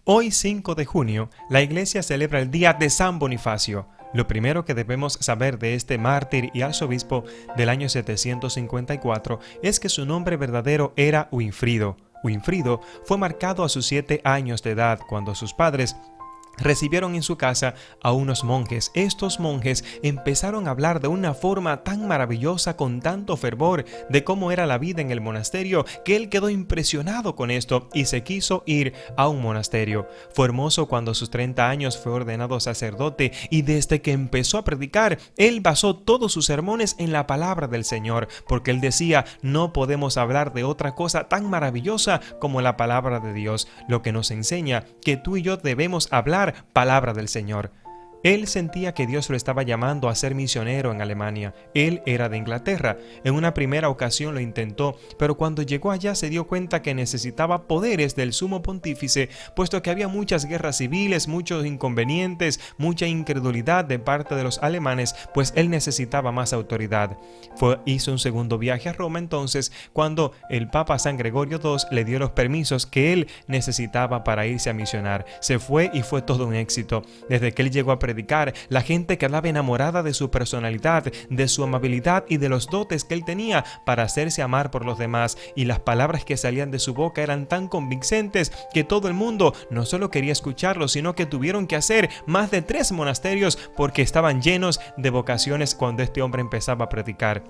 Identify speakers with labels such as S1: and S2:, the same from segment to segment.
S1: Hoy 5 de junio, la iglesia celebra el día de San Bonifacio. Lo primero que debemos saber de este mártir y arzobispo del año 754 es que su nombre verdadero era Winfrido. Winfrido fue marcado a sus 7 años de edad cuando sus padres recibieron en su casa a unos monjes. Estos monjes empezaron a hablar de una forma tan maravillosa, con tanto fervor, de cómo era la vida en el monasterio, que él quedó impresionado con esto y se quiso ir a un monasterio. Fue hermoso cuando a sus 30 años fue ordenado sacerdote y desde que empezó a predicar, él basó todos sus sermones en la palabra del Señor, porque él decía, no podemos hablar de otra cosa tan maravillosa como la palabra de Dios, lo que nos enseña que tú y yo debemos hablar palabra del Señor. Él sentía que Dios lo estaba llamando a ser misionero en Alemania. Él era de Inglaterra. En una primera ocasión lo intentó, pero cuando llegó allá se dio cuenta que necesitaba poderes del sumo pontífice, puesto que había muchas guerras civiles, muchos inconvenientes, mucha incredulidad de parte de los alemanes, pues él necesitaba más autoridad. Hizo un segundo viaje a Roma entonces, cuando el Papa San Gregorio II le dio los permisos que él necesitaba para irse a misionar. Se fue y fue todo un éxito. Desde que él llegó a predicar, la gente quedaba enamorada de su personalidad, de su amabilidad y de los dotes que él tenía para hacerse amar por los demás, y las palabras que salían de su boca eran tan convincentes que todo el mundo no solo quería escucharlo, sino que tuvieron que hacer más de 3 monasterios porque estaban llenos de vocaciones cuando este hombre empezaba a predicar.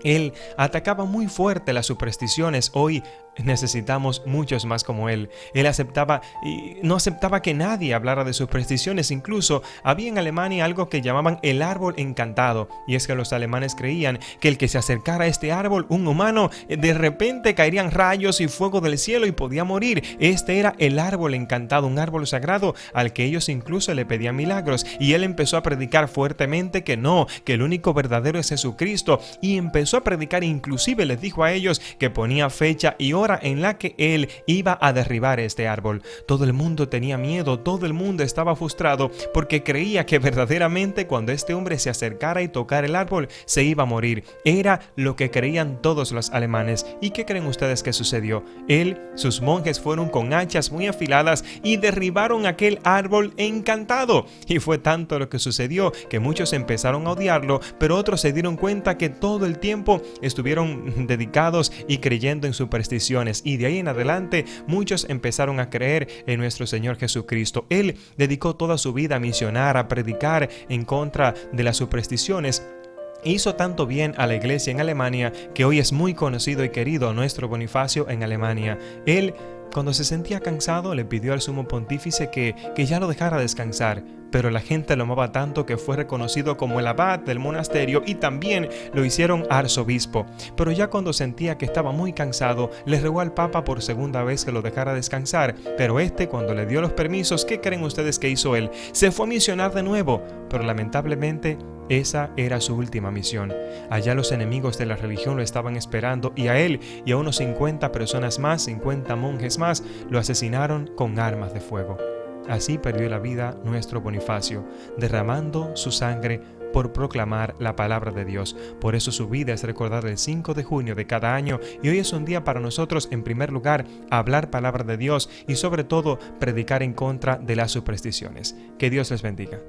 S1: Él atacaba muy fuerte las supersticiones. Hoy necesitamos muchos más como él. Él aceptaba y no aceptaba que nadie hablara de supersticiones. Incluso había en Alemania algo que llamaban el árbol encantado, y es que los alemanes creían que el que se acercara a este árbol, un humano, de repente caerían rayos y fuego del cielo y podía morir. Este era el árbol encantado, un árbol sagrado al que ellos incluso le pedían milagros, y él empezó a predicar fuertemente que no, que el único verdadero es Jesucristo, y empezó a predicar, inclusive les dijo a ellos que ponía fecha y hora en la que él iba a derribar este árbol. Todo el mundo tenía miedo, todo el mundo estaba frustrado porque creía que verdaderamente cuando este hombre se acercara y tocara el árbol se iba a morir. Era lo que creían todos los alemanes. ¿Y qué creen ustedes que sucedió? Sus monjes fueron con hachas muy afiladas y derribaron aquel árbol encantado. Y fue tanto lo que sucedió que muchos empezaron a odiarlo, pero otros se dieron cuenta que todo el tiempo estuvieron dedicados y creyendo en supersticiones, y de ahí en adelante muchos empezaron a creer en nuestro Señor Jesucristo. Él dedicó toda su vida a misionar, a predicar en contra de las supersticiones. Hizo tanto bien a la iglesia en Alemania que hoy es muy conocido y querido nuestro Bonifacio en Alemania. Él, cuando se sentía cansado, le pidió al sumo pontífice que ya lo dejara descansar, pero la gente lo amaba tanto que fue reconocido como el abad del monasterio y también lo hicieron arzobispo. Pero ya cuando sentía que estaba muy cansado, le rogó al Papa por segunda vez que lo dejara descansar, pero cuando le dio los permisos, ¿qué creen ustedes que hizo él? Se fue a misionar de nuevo, pero lamentablemente esa era su última misión. Allá los enemigos de la religión lo estaban esperando, y a él y a unos 50 personas más, 50 monjes más, lo asesinaron con armas de fuego. Así perdió la vida nuestro Bonifacio, derramando su sangre por proclamar la palabra de Dios. Por eso su vida es recordada el 5 de junio de cada año, y hoy es un día para nosotros, en primer lugar, hablar palabra de Dios y sobre todo predicar en contra de las supersticiones. Que Dios les bendiga.